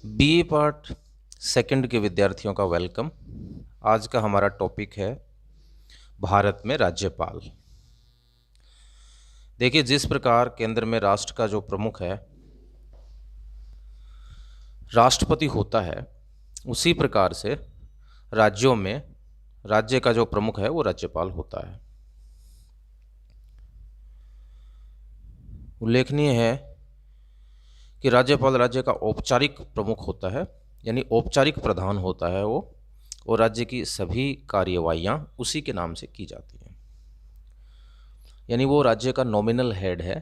BA part second के विद्यार्थियों का वेलकम। आज का हमारा टॉपिक है भारत में राज्यपाल। देखिए, जिस प्रकार केंद्र में राष्ट्र का जो प्रमुख है राष्ट्रपति होता है, उसी प्रकार से राज्यों में राज्य का जो प्रमुख है वो राज्यपाल होता है। उल्लेखनीय है कि राज्यपाल राज्य का औपचारिक प्रमुख होता है, यानी औपचारिक प्रधान होता है वो, और राज्य की सभी कार्यवाहियाँ उसी के नाम से की जाती हैं। यानी वो राज्य का नॉमिनल हेड है,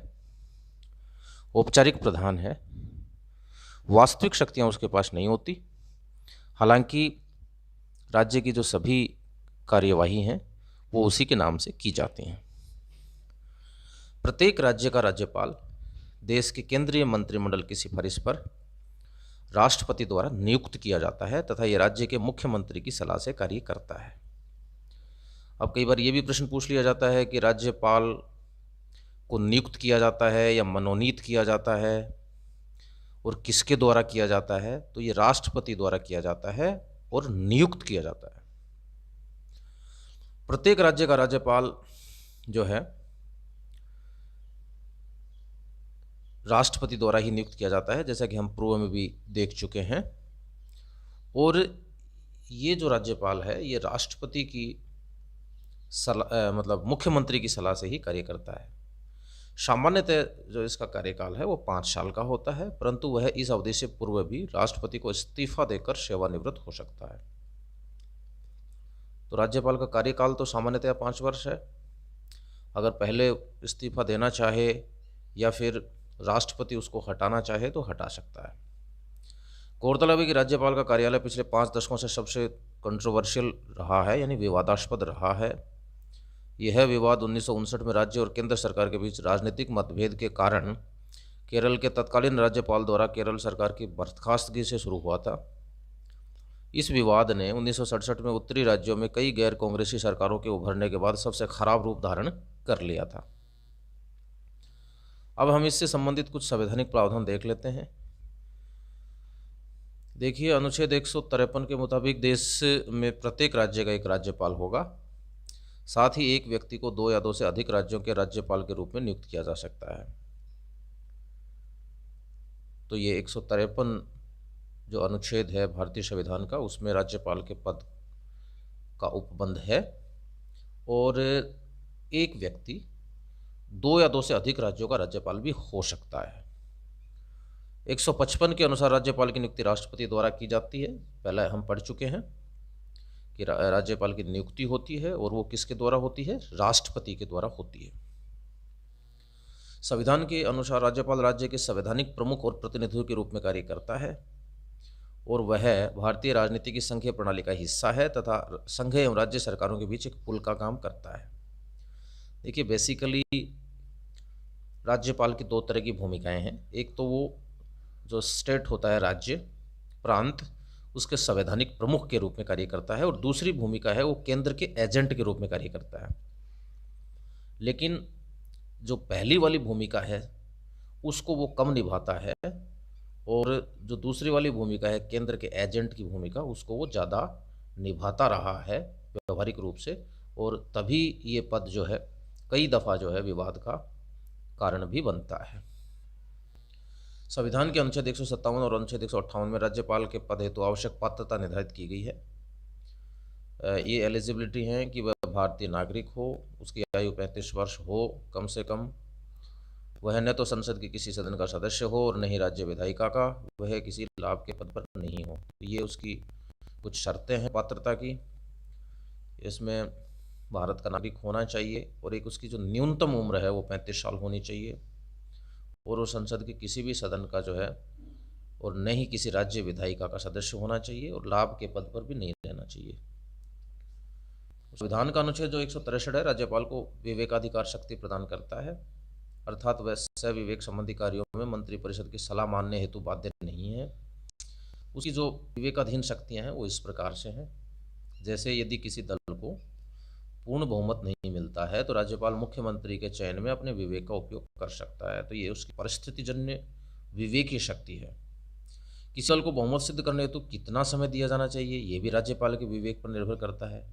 औपचारिक प्रधान है, वास्तविक शक्तियाँ उसके पास नहीं होती। हालांकि राज्य की जो सभी कार्यवाही हैं वो उसी के नाम से की जाती हैं। प्रत्येक राज्य का राज्यपाल देश के केंद्रीय मंत्रिमंडल की सिफारिश पर राष्ट्रपति द्वारा नियुक्त किया जाता है तथा ये राज्य के मुख्यमंत्री की सलाह से कार्य करता है। अब कई बार ये भी प्रश्न पूछ लिया जाता है कि राज्यपाल को नियुक्त किया जाता है या मनोनीत किया जाता है और किसके द्वारा किया जाता है, तो ये राष्ट्रपति द्वारा किया जाता है और नियुक्त किया जाता है। प्रत्येक राज्य का राज्यपाल जो है राष्ट्रपति द्वारा ही नियुक्त किया जाता है, जैसा कि हम पूर्व में भी देख चुके हैं। और ये जो राज्यपाल है ये राष्ट्रपति की सलाह मतलब मुख्यमंत्री की सलाह से ही कार्य करता है। सामान्यतः जो इसका कार्यकाल है वो 5 साल का होता है, परंतु वह इस अवधि से पूर्व भी राष्ट्रपति को इस्तीफा देकर सेवानिवृत्त हो सकता है। तो राज्यपाल का कार्यकाल तो सामान्यतः 5 वर्ष है। अगर पहले इस्तीफा देना चाहे या फिर राष्ट्रपति उसको हटाना चाहे तो हटा सकता है। गौरतलब है कि राज्यपाल का कार्यालय पिछले 5 दशकों से सबसे कंट्रोवर्शियल रहा है, यानी विवादास्पद रहा है। यह विवाद 1959 में राज्य और केंद्र सरकार के बीच राजनीतिक मतभेद के कारण केरल के तत्कालीन राज्यपाल द्वारा केरल सरकार की बर्खास्तगी से शुरू हुआ था। इस विवाद ने 1967 में उत्तरी राज्यों में कई गैर कांग्रेसी सरकारों के उभरने के बाद सबसे खराब रूप धारण कर लिया था। अब हम इससे संबंधित कुछ संवैधानिक प्रावधान देख लेते हैं। देखिए, अनुच्छेद 153 के मुताबिक देश में प्रत्येक राज्य का एक राज्यपाल होगा। साथ ही एक व्यक्ति को 2 या 2 से अधिक राज्यों के राज्यपाल के रूप में नियुक्त किया जा सकता है। तो ये 153 जो अनुच्छेद है भारतीय संविधान का, उसमें राज्यपाल के पद का उपबंध है। और एक व्यक्ति 2 या 2 से अधिक राज्यों का राज्यपाल भी हो सकता है। 155 के अनुसार राज्यपाल की नियुक्ति राष्ट्रपति द्वारा की जाती है। पहले हम पढ़ चुके हैं कि राज्यपाल की नियुक्ति होती है और वो किसके द्वारा होती है? राष्ट्रपति के द्वारा होती है। संविधान के अनुसार राज्यपाल राज्य के संवैधानिक प्रमुख और प्रतिनिधियों के रूप में कार्य करता है और वह भारतीय राजनीति की संघीय प्रणाली का हिस्सा है तथा संघ एवं राज्य सरकारों के बीच एक पुल का काम करता है। देखिए, बेसिकली राज्यपाल की 2 तरह की भूमिकाएं हैं। एक तो वो जो स्टेट होता है, राज्य प्रांत, उसके संवैधानिक प्रमुख के रूप में कार्य करता है, और दूसरी भूमिका है वो केंद्र के एजेंट के रूप में कार्य करता है। लेकिन जो पहली वाली भूमिका है उसको वो कम निभाता है, और जो दूसरी वाली भूमिका है केंद्र के एजेंट की भूमिका, उसको वो ज़्यादा निभाता रहा है व्यवहारिक रूप से। और तभी ये पद जो है कई दफ़ा जो है विवाद का कारण भी बनता है। संविधान के अनुच्छेद 157 और अनुच्छेद 158 में राज्यपाल के पद हेतु आवश्यक पात्रता निर्धारित की गई है। ये एलिजिबिलिटी है कि वह भारतीय नागरिक हो, उसकी आयु 35 वर्ष हो कम से कम, वह न तो संसद के किसी सदन का सदस्य हो और न ही राज्य विधायिका का, वह किसी लाभ के पद पर नहीं हो। तो ये उसकी कुछ शर्तें हैं पात्रता की। इसमें भारत का नागरिक होना चाहिए और एक उसकी जो न्यूनतम उम्र है वो 35 साल होनी चाहिए, और वो संसद के किसी भी सदन का जो है और न ही किसी राज्य विधायिका का सदस्य होना चाहिए, और लाभ के पद पर भी नहीं रहना चाहिए। संविधान का अनुच्छेद जो 163 है राज्यपाल को विवेकाधिकार शक्ति प्रदान करता है, अर्थात वह सविवेक संबंधी कार्यों में मंत्रिपरिषद की सलाह मानने हेतु बाध्य नहीं है। उसकी जो विवेकाधीन शक्तियां हैं वो इस प्रकार से हैं। जैसे यदि किसी दल को पूर्ण बहुमत नहीं मिलता है तो राज्यपाल मुख्यमंत्री के चयन में अपने विवेक का उपयोग कर सकता है। तो ये उसकी परिस्थितिजन्य विवेकीय शक्ति है। किसी दल को बहुमत सिद्ध करने हेतु कितना समय दिया जाना चाहिए, ये भी राज्यपाल के विवेक पर निर्भर करता है।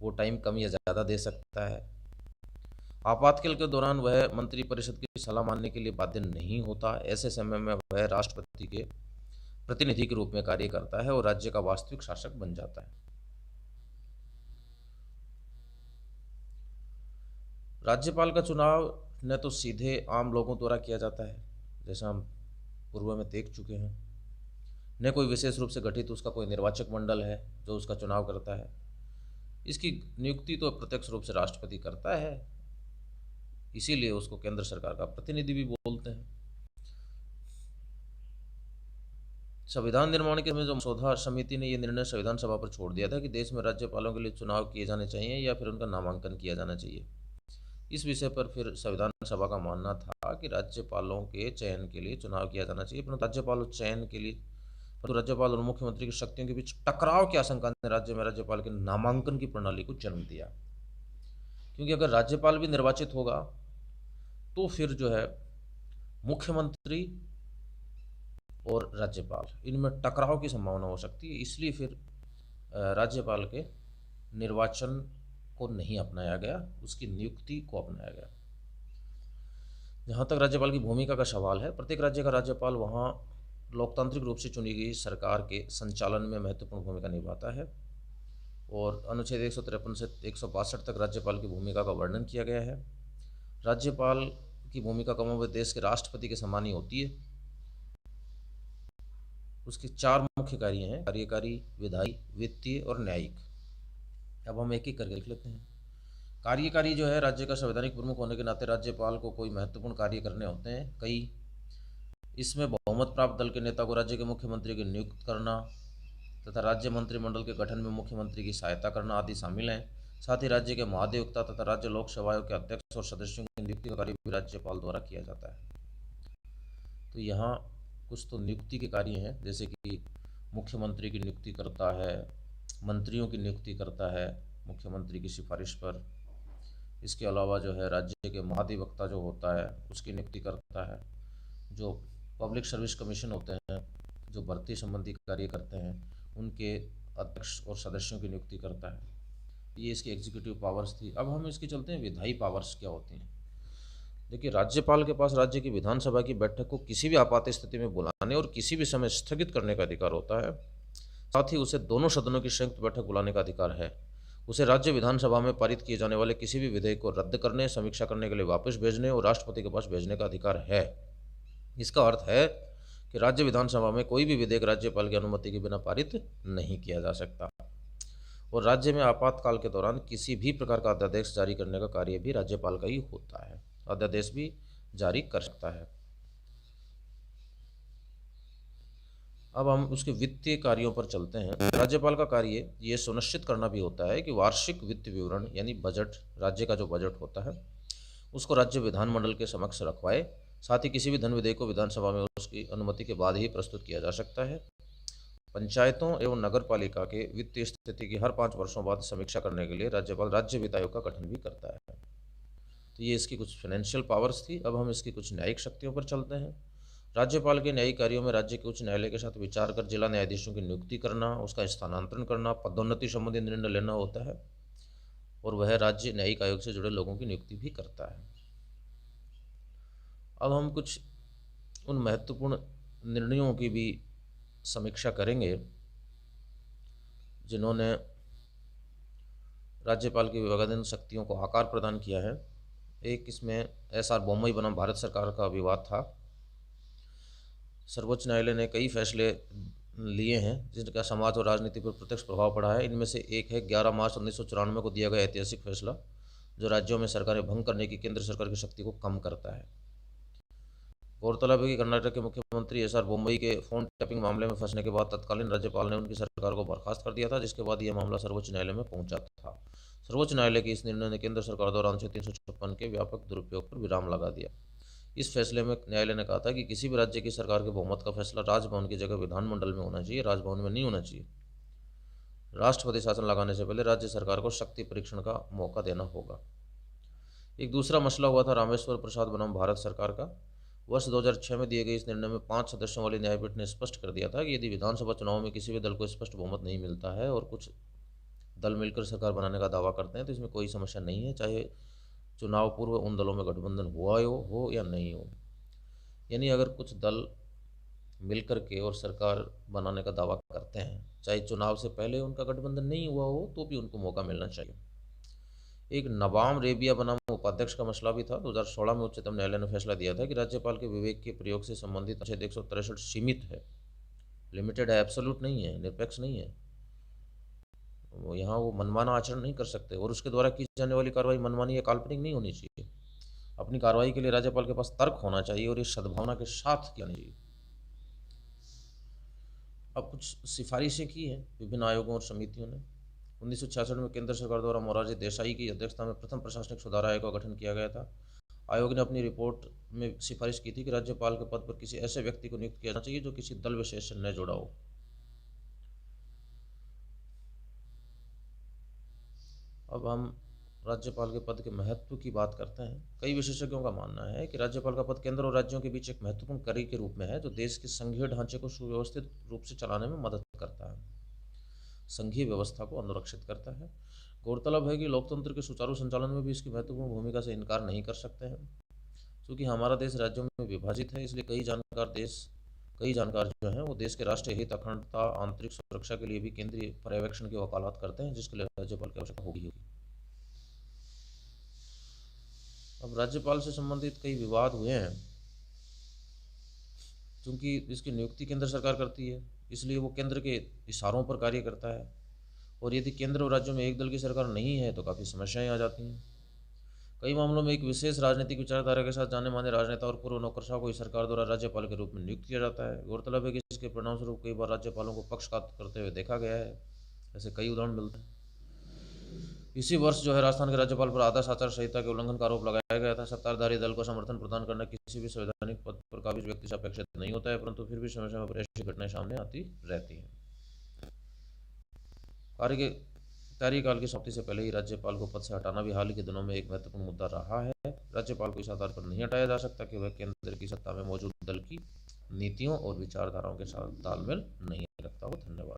वो टाइम कम या ज़्यादा दे सकता है। आपातकाल के दौरान वह मंत्रिपरिषद की सलाह मानने के लिए बाध्य नहीं होता। ऐसे समय में वह राष्ट्रपति के प्रतिनिधि के रूप में कार्य करता है और राज्य का वास्तविक शासक बन जाता है। राज्यपाल का चुनाव न तो सीधे आम लोगों द्वारा किया जाता है, जैसा हम पूर्व में देख चुके हैं, न कोई विशेष रूप से गठित उसका कोई निर्वाचक मंडल है जो उसका चुनाव करता है। इसकी नियुक्ति तो प्रत्यक्ष रूप से राष्ट्रपति करता है, इसीलिए उसको केंद्र सरकार का प्रतिनिधि भी बोलते हैं। संविधान निर्माण के समय जो मसौदा समिति ने यह निर्णय संविधान सभा पर छोड़ दिया था कि देश में राज्यपालों के लिए चुनाव किए जाने चाहिए या फिर उनका नामांकन किया जाना चाहिए। इस विषय पर फिर संविधान सभा का मानना था कि राज्यपालों के चयन के लिए चुनाव किया जाना चाहिए, परंतु राज्यपाल और मुख्यमंत्री की शक्तियों के बीच टकराव की आशंका ने राज्य में राज्यपाल के नामांकन की प्रणाली को जन्म दिया। क्योंकि अगर राज्यपाल भी निर्वाचित होगा तो फिर जो है मुख्यमंत्री और राज्यपाल इनमें टकराव की संभावना हो सकती है, इसलिए फिर राज्यपाल के निर्वाचन को नहीं अपनाया गया, उसकी नियुक्ति को अपनाया गया। जहाँ तक राज्यपाल की भूमिका का सवाल है, प्रत्येक राज्य का राज्यपाल वहाँ लोकतांत्रिक रूप से चुनी गई सरकार के संचालन में महत्वपूर्ण भूमिका निभाता है और अनुच्छेद 153 से 162 तक राज्यपाल की भूमिका का वर्णन किया गया है। राज्यपाल की भूमिका कमोबेश देश के राष्ट्रपति के समान ही होती है। उसके 4 मुख्य कार्य हैं: कार्यकारी, विधायी, वित्तीय और न्यायिक। अब हम एक एक करके लिख लेते हैं। कार्यकारी जो है, राज्य का संवैधानिक प्रमुख होने के नाते राज्यपाल को कोई महत्वपूर्ण कार्य करने होते हैं कई। इसमें बहुमत प्राप्त दल के नेता को राज्य के मुख्यमंत्री की नियुक्त करना तथा राज्य मंत्रिमंडल के गठन में मुख्यमंत्री की सहायता करना आदि शामिल हैं। साथ ही राज्य के महाधिवक्ता तथा राज्य लोक सेवाओं के अध्यक्ष और सदस्यों की नियुक्ति का कार्य भी राज्यपाल द्वारा किया जाता है। तो यहाँ कुछ तो नियुक्ति के कार्य हैं, जैसे कि मुख्यमंत्री की नियुक्ति करता है, मंत्रियों की नियुक्ति करता है मुख्यमंत्री की सिफारिश पर। इसके अलावा जो है राज्य के महाधिवक्ता जो होता है उसकी नियुक्ति करता है। जो पब्लिक सर्विस कमीशन होते हैं जो भर्ती संबंधी कार्य करते हैं उनके अध्यक्ष और सदस्यों की नियुक्ति करता है। ये इसकी एग्जीक्यूटिव पावर्स थी। अब हम इसकी चलते हैं विधायी पावर्स क्या होती हैं। देखिए, राज्यपाल के पास राज्य की विधानसभा की बैठक को किसी भी आपात स्थिति में बुलाने और किसी भी समय स्थगित करने का अधिकार होता है। साथ ही उसे दोनों सदनों की संयुक्त बैठक बुलाने का अधिकार है। उसे राज्य विधानसभा में पारित किए जाने वाले किसी भी विधेयक को रद्द करने, समीक्षा करने के लिए वापस भेजने और राष्ट्रपति के पास भेजने का अधिकार है। इसका अर्थ है कि राज्य विधानसभा में कोई भी विधेयक राज्यपाल की अनुमति के बिना पारित नहीं किया जा सकता। और राज्य में आपातकाल के दौरान किसी भी प्रकार का अध्यादेश जारी करने का कार्य भी राज्यपाल का ही होता है। अध्यादेश भी जारी कर सकता है। अब हम उसके वित्तीय कार्यों पर चलते हैं। राज्यपाल का कार्य ये सुनिश्चित करना भी होता है कि वार्षिक वित्त विवरण यानी बजट, राज्य का जो बजट होता है उसको राज्य विधानमंडल के समक्ष रखवाए। साथ ही किसी भी धन विधेयक को विधानसभा में उसकी अनुमति के बाद ही प्रस्तुत किया जा सकता है। पंचायतों एवं नगर पालिका के वित्तीय स्थिति की हर 5 वर्षों बाद समीक्षा करने के लिए राज्यपाल राज्य वित्त आयोग का गठन भी करता है। तो ये इसकी कुछ फाइनेंशियल पावर्स थी। अब हम इसकी कुछ न्यायिक शक्तियों पर चलते हैं। राज्यपाल के न्यायिक कार्यों में राज्य के उच्च न्यायालय के साथ विचार कर जिला न्यायाधीशों की नियुक्ति करना, उसका स्थानांतरण करना, पदोन्नति संबंधी निर्णय लेना होता है और वह राज्य न्यायिक आयोग से जुड़े लोगों की नियुक्ति भी करता है। अब हम कुछ उन महत्वपूर्ण निर्णयों की भी समीक्षा करेंगे जिन्होंने राज्यपाल की विभागाधीन शक्तियों को आकार प्रदान किया है। एक इसमें एस.आर. बोम्मई बनाम भारत सरकार का विवाद था। सर्वोच्च न्यायालय ने कई फैसले लिए हैं जिनका समाज और राजनीति पर प्रत्यक्ष प्रभाव पड़ा है। इनमें से एक है 11 मार्च 1994 को दिया गया ऐतिहासिक फैसला जो राज्यों में सरकारें भंग करने की केंद्र सरकार की शक्ति को कम करता है। गौरतलब है कि कर्नाटक के मुख्यमंत्री एस.आर. बोम्मई के फोन टैपिंग मामले में फंसने के बाद तत्कालीन राज्यपाल ने उनकी सरकार को बर्खास्त कर दिया था, जिसके बाद यह मामला सर्वोच्च न्यायालय में पहुंचा था। सर्वोच्च न्यायालय के इस निर्णय ने केंद्र सरकार द्वारा अनुच्छेद 356 के व्यापक दुरुपयोग पर विराम लगा दिया। इस फैसले में न्यायालय ने कहा था कि किसी भी राज्य की सरकार के बहुमत का फैसला राजभवन की जगह विधानमंडल में होना चाहिए, राजभवन में नहीं होना चाहिए। राष्ट्रपति शासन लगाने से पहले राज्य सरकार को शक्ति परीक्षण का मौका देना होगा। एक दूसरा मसला हुआ था रामेश्वर प्रसाद बनाम भारत सरकार का। वर्ष 2006 में दिए गए इस निर्णय में 5 सदस्यों वाली न्यायपीठ ने स्पष्ट कर दिया था कि यदि विधानसभा चुनाव में किसी भी दल को स्पष्ट बहुमत नहीं मिलता है और कुछ दल मिलकर सरकार बनाने का दावा करते हैं तो इसमें कोई समस्या नहीं है, चाहे चुनाव पूर्व उन दलों में गठबंधन हुआ हो या नहीं हो। यानी अगर कुछ दल मिलकर के और सरकार बनाने का दावा करते हैं, चाहे चुनाव से पहले उनका गठबंधन नहीं हुआ हो, तो भी उनको मौका मिलना चाहिए। एक नबाम रेबिया बनाम उपाध्यक्ष का मसला भी था। 2016 में उच्चतम न्यायालय ने फैसला दिया था कि राज्यपाल के विवेक के प्रयोग से संबंधित अनुच्छेद 163 सीमित है, लिमिटेड है, एब्सोल्यूट नहीं है, निरपेक्ष नहीं है। वो मनमाना आचरण नहीं कर सकते और उसके द्वारा की जाने वाली कार्रवाई मनमानी या काल्पनिक नहीं होनी चाहिए। अपनी कार्रवाई के लिए राज्यपाल के पास तर्क होना चाहिए और ये सद्भावना के साथ किया नहीं चाहिए। अब कुछ सिफारिशें की हैं विभिन्न आयोगों और समितियों ने। 1966 में केंद्र सरकार द्वारा मोरारजी देसाई की अध्यक्षता में प्रथम प्रशासनिक सुधार आयोग का गठन किया गया था। आयोग ने अपनी रिपोर्ट में सिफारिश की थी कि राज्यपाल के पद पर किसी ऐसे व्यक्ति को नियुक्त किया जाना चाहिए जो किसी दल विशेष से न जुड़ा हो। अब हम राज्यपाल के पद के महत्व की बात करते हैं। कई विशेषज्ञों का मानना है कि राज्यपाल का पद केंद्र और राज्यों के बीच एक महत्वपूर्ण कड़ी के रूप में है, जो देश के संघीय ढांचे को सुव्यवस्थित रूप से चलाने में मदद करता है, संघीय व्यवस्था को अनुरक्षित करता है। गौरतलब है कि लोकतंत्र के सुचारू संचालन में भी इसकी महत्वपूर्ण भूमिका से इनकार नहीं कर सकते हैं। क्योंकि हमारा देश राज्यों में विभाजित है, इसलिए कई जानकार जो हैं वो देश के राष्ट्रीय हित, अखंडता, आंतरिक सुरक्षा के लिए भी केंद्रीय पर्यवेक्षण की वकालत करते हैं, जिसके लिए राज्यपाल की आवश्यकता होगी। अब राज्यपाल से संबंधित कई विवाद हुए हैं। क्योंकि इसकी नियुक्ति केंद्र सरकार करती है, इसलिए वो केंद्र के इशारों पर कार्य करता है, और यदि केंद्र और राज्यों में एक दल की सरकार नहीं है तो काफ़ी समस्याएं आ जाती हैं। कई मामलों में एक विशेष राजनीतिक विचारधारा के साथ जाने माने राजनेता और पूर्व नौकरशाह को इस सरकार द्वारा राज्यपाल के रूप में नियुक्त किया जाता है। गौरतलब है कि इसके परिणामस्वरूप कई बार राज्यपालों को पक्षपात करते हुए देखा गया है। ऐसे कई उदाहरण मिलते हैं। इसी वर्ष जो है राजस्थान के राज्यपाल पर आदर्श आचार संहिता के उल्लंघन का आरोप लगाया गया था। सत्ताधारी दल को समर्थन प्रदान करना किसी भी संवैधानिक पद पर काबिज व्यक्ति से अपेक्षित नहीं होता है, परंतु फिर भी समय समय पर ऐसी घटनाएं सामने आती रहती हैं। कार्यकाल की समाप्ति से पहले ही राज्यपाल को पद से हटाना भी हाल ही के दिनों में एक महत्वपूर्ण मुद्दा रहा है। राज्यपाल को इस आधार पर नहीं हटाया जा सकता कि वह केंद्र की सत्ता में मौजूद दल की नीतियों और विचारधाराओं के साथ तालमेल नहीं रखता हो। धन्यवाद।